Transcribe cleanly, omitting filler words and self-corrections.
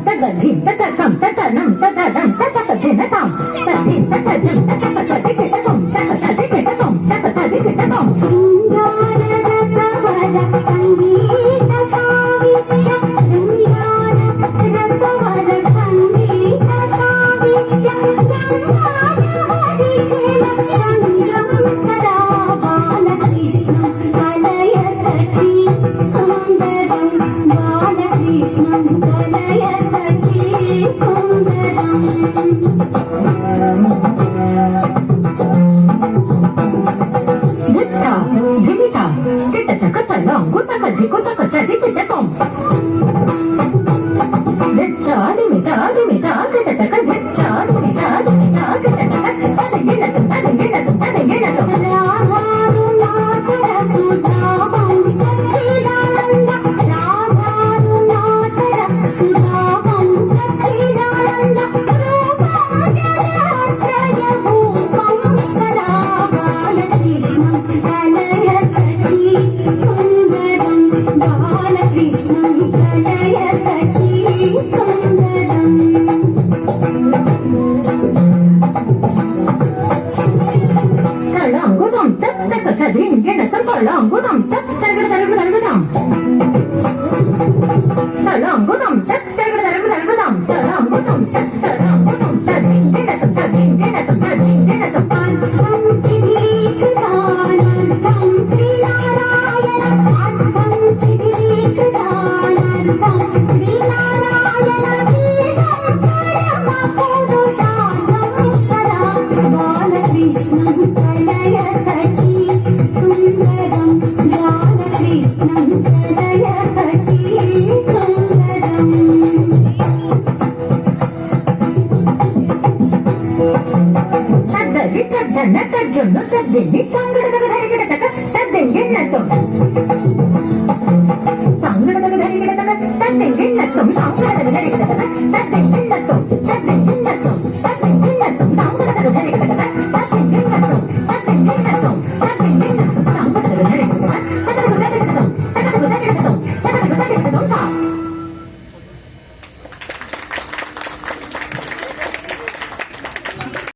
తగధిం తగకం తగనం తగదం తగదినతం తగధిం తగధిం తగకతదికితకం తగకతదికితకం తగకతదికితకం సింగార రసవర సంగీత సావిత్య సింగార రసవర సంగీత సావిత్య గంగార హరిజన సంగం సదా బాలకృష్ణ కలయ సఖీ సుందరం బాలకృష్ణం కలయ సఖీ సుందరం దిత్తా దిమితా చిట్టచక తలం గుతక దికుతక చదికితకం దిత్తా దిమితా దిమితా కిటటక దిత్తా దిమితా దిమితా కిటటక తదిగినతం తదిగినతం తదిగినతం రాధారు నాథర సుధామం సచ్చిదానంద రాధారు నాథర సుధామం సచ్చిదానంద రూపం జలాశ్రయ భూపం సదా బాలకృష్ణం కలయ సఖీ సుందరం బాలకృష్ణం కలయ సఖీ సుందరం తళంగుదం తత్తక తదింగిణతం తళంగుదం తత్తరగ తరగ తరగదం తళంగుదం తత్తరగ తరగ తరగదం తళంగుదం తత్తరగుదం తదింగిణతం తదింగిణతం తదింగిణతం అర్థం సిద్ధీకృతానర్థం శ్రీనారాయణ అర్థం సిద్ధీకృతానర్థం శ్రీనారాయణ గీతం పరమ పురుషార్థం సదా బాలకృష్ణం కలయ సఖీ సుందరం బాలకృష్ణం కలయ సఖీ సుందరం తద్దరి తద్దన తజ్జును తద్దిని తంగడగ ధరిగిడతక తద్దెంగిణతం తంగడగ ధరిగిడతక తద్దెంగిణతం తంగడగ ధరిగిడతక